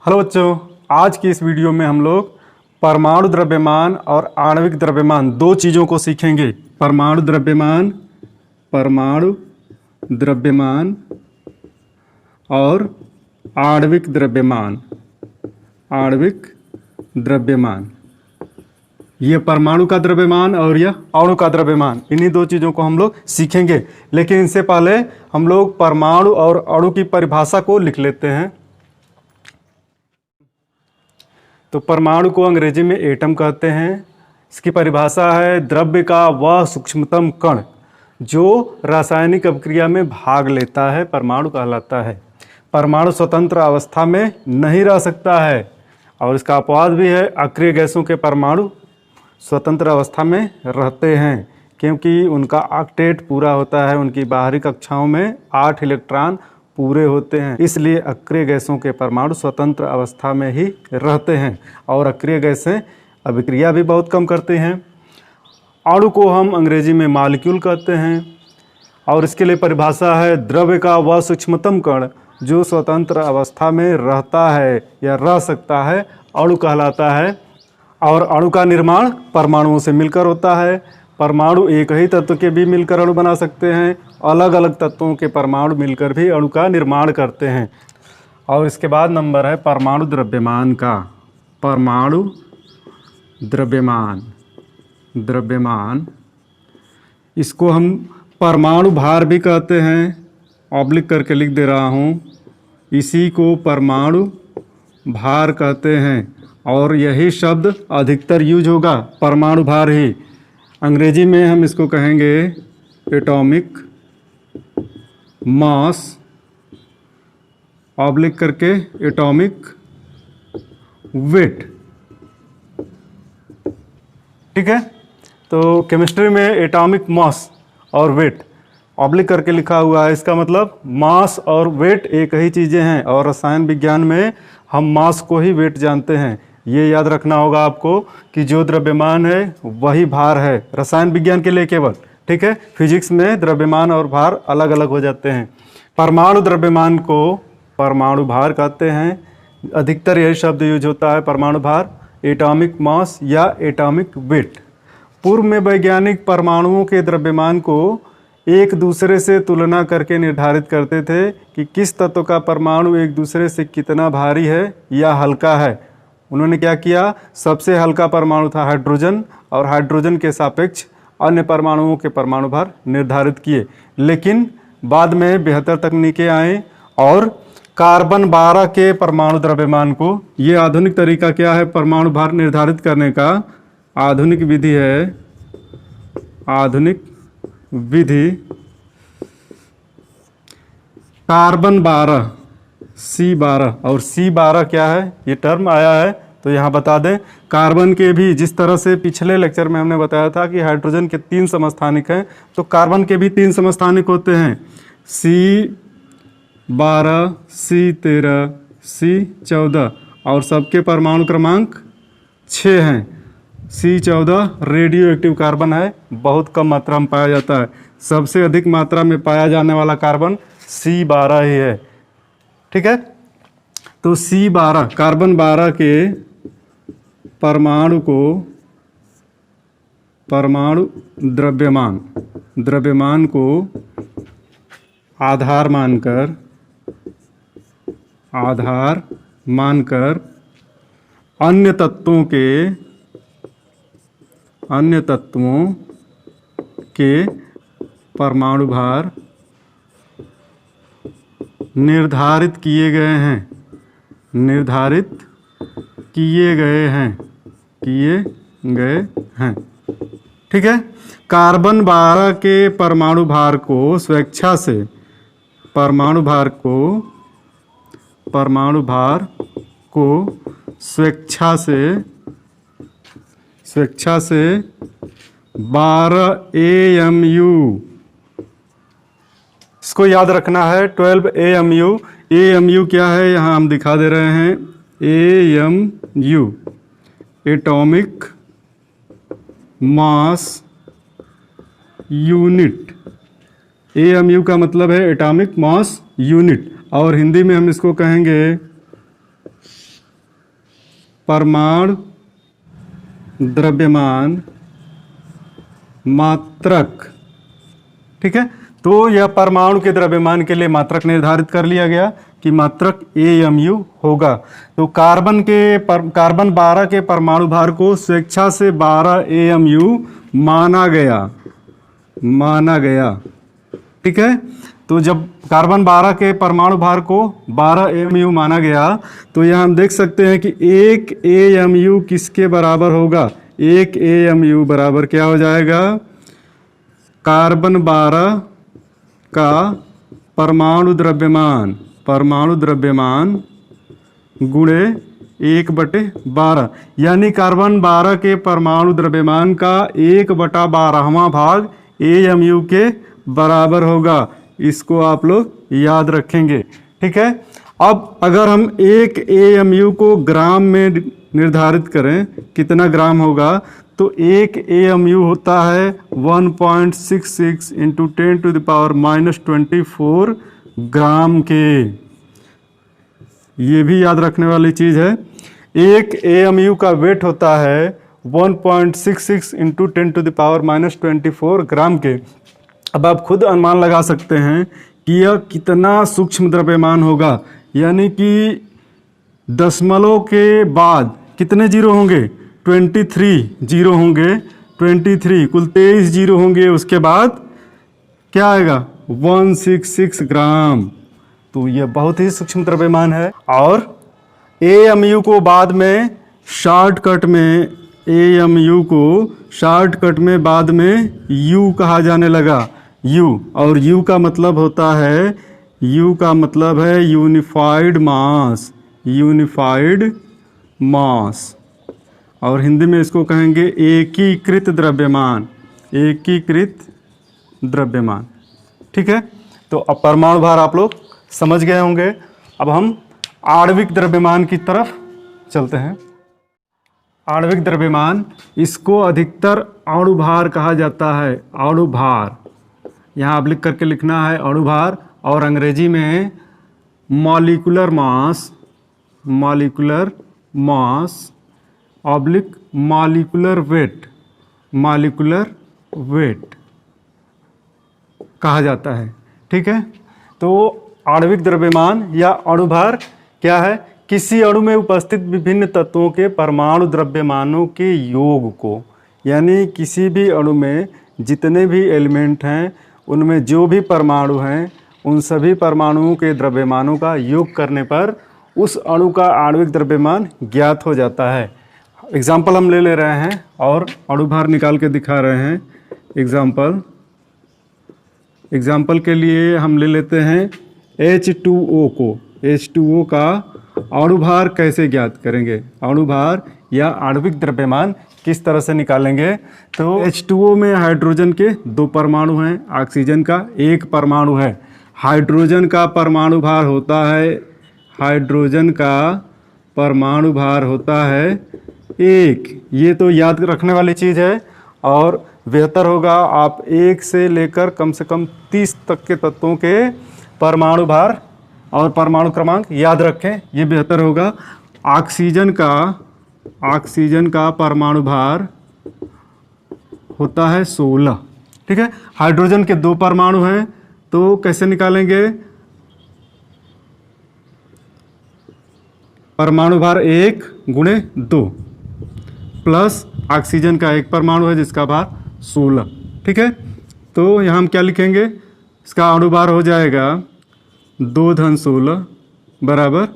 Hello बच्चों, आज की इस वीडियो में हम लोग परमाणु द्रव्यमान और आणविक द्रव्यमान दो चीज़ों को सीखेंगे। परमाणु द्रव्यमान और आणविक द्रव्यमान। ये परमाणु का द्रव्यमान और यह अणु का द्रव्यमान, इन्हीं दो चीज़ों को हम लोग सीखेंगे। लेकिन इससे पहले हम लोग परमाणु और अणु की परिभाषा को लिख लेते हैं। तो परमाणु को अंग्रेजी में एटम कहते हैं। इसकी परिभाषा है द्रव्य का वह सूक्ष्मतम कण जो रासायनिक अभिक्रिया में भाग लेता है, परमाणु कहलाता है। परमाणु स्वतंत्र अवस्था में नहीं रह सकता है और इसका अपवाद भी है, अक्रिय गैसों के परमाणु स्वतंत्र अवस्था में रहते हैं क्योंकि उनका ऑक्टेट पूरा होता है, उनकी बाहरी कक्षाओं में 8 इलेक्ट्रॉन पूरे होते हैं, इसलिए अक्रिय गैसों के परमाणु स्वतंत्र अवस्था में ही रहते हैं और अक्रिय गैसें अभिक्रिया भी बहुत कम करते हैं। अणु को हम अंग्रेजी में मॉलिक्यूल कहते हैं और इसके लिए परिभाषा है द्रव्य का वह सूक्ष्मतम कण जो स्वतंत्र अवस्था में रहता है या रह सकता है, अणु कहलाता है। और अणु का निर्माण परमाणुओं से मिलकर होता है। परमाणु एक ही तत्व के भी मिलकर अणु बना सकते हैं, अलग अलग तत्वों के परमाणु मिलकर भी अणु का निर्माण करते हैं। और इसके बाद नंबर है परमाणु द्रव्यमान का। परमाणु द्रव्यमान इसको हम परमाणु भार भी कहते हैं, ऑब्लिक करके लिख दे रहा हूँ। इसी को परमाणु भार कहते हैं और यही शब्द अधिकतर यूज होगा, परमाणु भार ही। अंग्रेजी में हम इसको कहेंगे एटॉमिक मास, ऑब्लिक करके एटॉमिक वेट। ठीक है, तो केमिस्ट्री में एटॉमिक मास और वेट ऑब्लिक करके लिखा हुआ है, इसका मतलब मास और वेट एक ही चीज़ें हैं। और रसायन विज्ञान में हम मास को ही वेट जानते हैं। ये याद रखना होगा आपको कि जो द्रव्यमान है वही भार है, रसायन विज्ञान के लिए केवल। ठीक है, फिजिक्स में द्रव्यमान और भार अलग अलग हो जाते हैं। परमाणु द्रव्यमान को परमाणु भार कहते हैं, अधिकतर यही शब्द यूज होता है, परमाणु भार, एटॉमिक मास या एटॉमिक वेट। पूर्व में वैज्ञानिक परमाणुओं के द्रव्यमान को एक दूसरे से तुलना करके निर्धारित करते थे कि किस तत्व का परमाणु एक दूसरे से कितना भारी है या हल्का है। उन्होंने क्या किया, सबसे हल्का परमाणु था हाइड्रोजन और हाइड्रोजन के सापेक्ष अन्य परमाणुओं के परमाणु भार निर्धारित किए। लेकिन बाद में बेहतर तकनीकें आई और कार्बन 12 के परमाणु द्रव्यमान को, ये आधुनिक तरीका क्या है परमाणु भार निर्धारित करने का, आधुनिक विधि है, आधुनिक विधि कार्बन 12 C12। और C12 क्या है, ये टर्म आया है तो यहाँ बता दें। कार्बन के भी, जिस तरह से पिछले लेक्चर में हमने बताया था कि हाइड्रोजन के 3 समस्थानिक हैं, तो कार्बन के भी 3 समस्थानिक होते हैं, C12, C13, C14 और सबके परमाणु क्रमांक 6 हैं। C14 रेडियो एक्टिव कार्बन है, बहुत कम मात्रा में पाया जाता है। सबसे अधिक मात्रा में पाया जाने वाला कार्बन C12 ही है। ठीक है, तो C12 कार्बन 12 के परमाणु को परमाणु द्रव्यमान को आधार मानकर अन्य तत्वों के परमाणु भार निर्धारित किए गए हैं। ठीक है, कार्बन 12 के परमाणु भार को स्वेच्छा से 12 AMU, इसको याद रखना है, 12 AMU। AMU क्या है, यहाँ हम दिखा दे रहे हैं, AMU atomic mass unit. AMU का मतलब है एटॉमिक मास यूनिट और हिंदी में हम इसको कहेंगे परमाणु द्रव्यमान मात्रक। ठीक है, तो यह परमाणु के द्रव्यमान के लिए मात्रक निर्धारित कर लिया गया कि मात्रक AMU होगा। तो कार्बन 12 के परमाणु भार को स्वेच्छा से 12 AMU माना गया। ठीक है, तो जब कार्बन 12 के परमाणु भार को 12 AMU माना गया तो यह हम देख सकते हैं कि 1 AMU किसके बराबर होगा। 1 AMU बराबर क्या हो जाएगा, कार्बन 12 का परमाणु द्रव्यमान गुणे 1/12, यानी कार्बन 12 के परमाणु द्रव्यमान का 1/12वां भाग AMU के बराबर होगा। इसको आप लोग याद रखेंगे। ठीक है, अब अगर हम 1 AMU को ग्राम में निर्धारित करें कितना ग्राम होगा, तो 1 AMU होता है 1.66 × 10⁻⁻24 ग्राम के। ये भी याद रखने वाली चीज़ है। 1 AMU का वेट होता है 1.66 × 10⁻⁻24 ग्राम के। अब आप खुद अनुमान लगा सकते हैं कि यह कितना सूक्ष्म द्रव्यमान होगा, यानी कि दशमलव के बाद कितने जीरो होंगे, 23 जीरो होंगे, 23 कुल 23 जीरो होंगे, उसके बाद क्या आएगा 166 ग्राम। तो यह बहुत ही सूक्ष्म द्रव्यमान है। और AMU को बाद में शॉर्टकट में बाद में U कहा जाने लगा। U, और U का मतलब होता है, U का मतलब है यूनिफाइड मास, और हिंदी में इसको कहेंगे एकीकृत द्रव्यमान। ठीक है, तो अब परमाणु भार आप लोग समझ गए होंगे। अब हम आणविक द्रव्यमान की तरफ चलते हैं। आणविक द्रव्यमान, इसको अधिकतर अणु भार कहा जाता है। अणु भार यहाँ आप लिख करके लिखना है, अणु भार, और अंग्रेजी में molecular mass oblique molecular weight कहा जाता है। ठीक है, तो आणविक द्रव्यमान या अणुभार क्या है, किसी अणु में उपस्थित विभिन्न तत्वों के परमाणु द्रव्यमानों के योग को, यानी किसी भी अणु में जितने भी एलिमेंट हैं उनमें जो भी परमाणु हैं उन सभी परमाणुओं के द्रव्यमानों का योग करने पर उस अणु का आणविक द्रव्यमान ज्ञात हो जाता है। एग्जाम्पल हम ले रहे हैं और अणुभार निकाल के दिखा रहे हैं। एग्जाम्पल के लिए हम ले लेते हैं H2O को। H2O का अणुभार कैसे ज्ञात करेंगे, अणुभार या आणविक द्रव्यमान किस तरह से निकालेंगे। तो H2O में हाइड्रोजन के 2 परमाणु हैं, ऑक्सीजन का 1 परमाणु है। हाइड्रोजन का परमाणु भार होता है 1। ये तो याद रखने वाली चीज़ है, और बेहतर होगा आप 1 से लेकर कम से कम 30 तक के तत्वों के परमाणु भार और परमाणु क्रमांक याद रखें, ये बेहतर होगा। ऑक्सीजन का परमाणु भार होता है 16। ठीक है, हाइड्रोजन के 2 परमाणु हैं, तो कैसे निकालेंगे, परमाणु भार 1 × 2 प्लस ऑक्सीजन का 1 परमाणु है जिसका भार 16। ठीक है, तो यहाँ हम क्या लिखेंगे, इसका अणुभार हो जाएगा 2 बराबर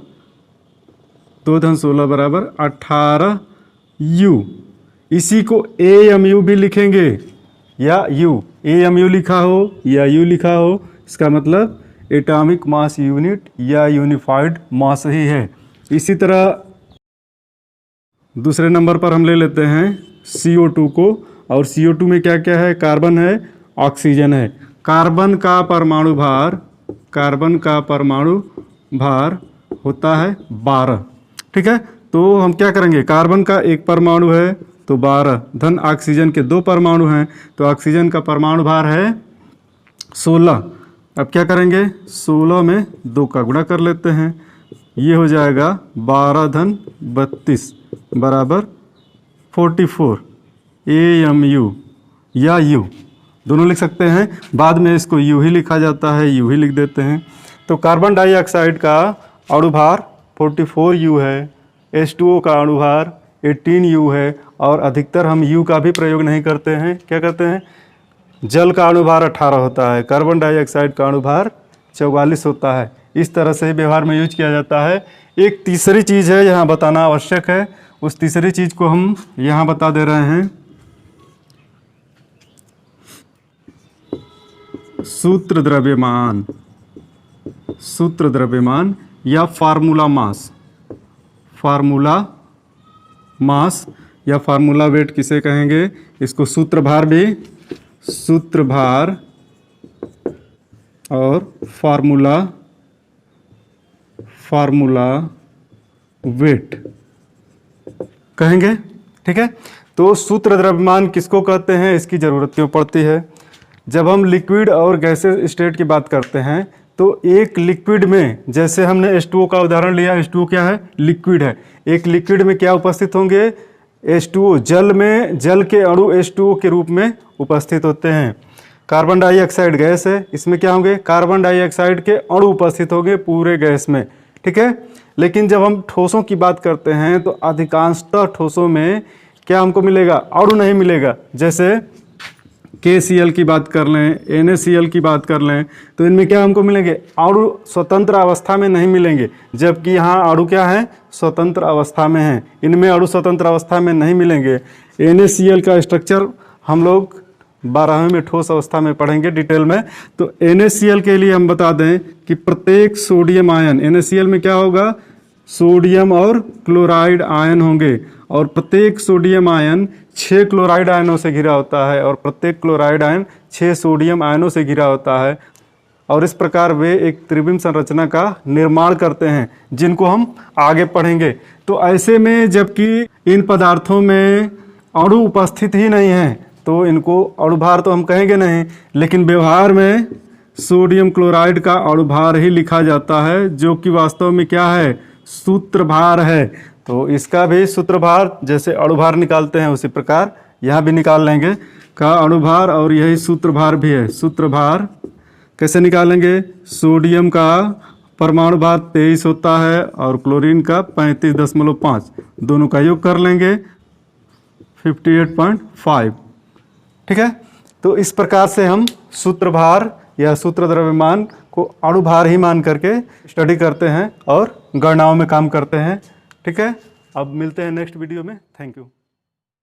18 U। इसी को AMU भी लिखेंगे, या AMU लिखा हो या U लिखा हो, इसका मतलब एटॉमिक मास यूनिट या यूनिफाइड मास ही है। इसी तरह दूसरे नंबर पर हम ले लेते हैं CO2 को, और CO2 में क्या क्या है, कार्बन है, ऑक्सीजन है। कार्बन का परमाणु भार होता है 12। ठीक है, तो हम क्या करेंगे, कार्बन का 1 परमाणु है तो 12 धन ऑक्सीजन के 2 परमाणु हैं तो ऑक्सीजन का परमाणु भार है 16। अब क्या करेंगे, 16 में 2 का गुणा कर लेते हैं, ये हो जाएगा 12 धन 32 बराबर 44 AMU या U दोनों लिख सकते हैं। बाद में इसको U ही लिखा जाता है, U ही लिख देते हैं। तो कार्बन डाइऑक्साइड का अणुभार 44U है, H2O का अणुभार 18U है, और अधिकतर हम U का भी प्रयोग नहीं करते हैं। क्या करते हैं? जल का अणुभार 18 होता है, कार्बन डाइऑक्साइड का अणुभार 44 होता है। इस तरह से व्यवहार में यूज किया जाता है। एक तीसरी चीज़ है यहाँ बताना आवश्यक है, उस तीसरी चीज़ को हम यहाँ बता दे रहे हैं। सूत्र द्रव्यमान, सूत्र द्रव्यमान या फार्मूला मास, फार्मूला मास या फार्मूला वेट किसे कहेंगे? इसको सूत्र भार भी, सूत्र भार और फार्मूला वेट कहेंगे। ठीक है, तो सूत्र द्रव्यमान किसको कहते हैं, इसकी ज़रूरत क्यों पड़ती है? जब हम लिक्विड और गैसेस स्टेट की बात करते हैं तो एक लिक्विड में, जैसे हमने H2O का उदाहरण लिया, H2O क्या है? लिक्विड है। एक लिक्विड में क्या उपस्थित होंगे? H2O, जल में जल के अणु H2O के रूप में उपस्थित होते हैं। कार्बन डाइऑक्साइड गैस है, इसमें क्या होंगे? कार्बन डाइऑक्साइड के अणु उपस्थित होंगे पूरे गैस में। ठीक है, लेकिन जब हम ठोसों की बात करते हैं तो अधिकांशतः ठोसों में क्या हमको मिलेगा? अणु नहीं मिलेगा। जैसे KCl की बात कर लें, NaCl की बात कर लें, तो इनमें क्या हमको मिलेंगे? अणु स्वतंत्र अवस्था में नहीं मिलेंगे, जबकि यहाँ अणु क्या है? स्वतंत्र अवस्था में हैं। इनमें अणु स्वतंत्र अवस्था में नहीं मिलेंगे। NaCl का स्ट्रक्चर हम लोग 12वें में ठोस अवस्था में पढ़ेंगे डिटेल में। तो NaCl के लिए हम बता दें कि प्रत्येक सोडियम आयन, NaCl में क्या होगा? सोडियम और क्लोराइड आयन होंगे, और प्रत्येक सोडियम आयन 6 क्लोराइड आयनों से घिरा होता है, और प्रत्येक क्लोराइड आयन 6 सोडियम आयनों से घिरा होता है। और इस प्रकार वे एक त्रिविम संरचना का निर्माण करते हैं, जिनको हम आगे पढ़ेंगे। तो ऐसे में जबकि इन पदार्थों में अणु उपस्थित ही नहीं है तो इनको अणुभार तो हम कहेंगे नहीं, लेकिन व्यवहार में सोडियम क्लोराइड का अणुभार ही लिखा जाता है, जो कि वास्तव में क्या है? सूत्रभार है। तो इसका भी सूत्रभार जैसे अणुभार निकालते हैं उसी प्रकार यहाँ भी निकाल लेंगे का अणुभार, और यही सूत्रभार भी है। सूत्रभार कैसे निकालेंगे? सोडियम का परमाणु भार 23 होता है और क्लोरीन का 35.5, दोनों का योग कर लेंगे 58.5। ठीक है, तो इस प्रकार से हम सूत्रभार या सूत्र द्रव्यमान को अणुभार ही मान करके स्टडी करते हैं और गणनाओं में काम करते हैं। ठीक है, अब मिलते हैं नेक्स्ट वीडियो में। Thank you.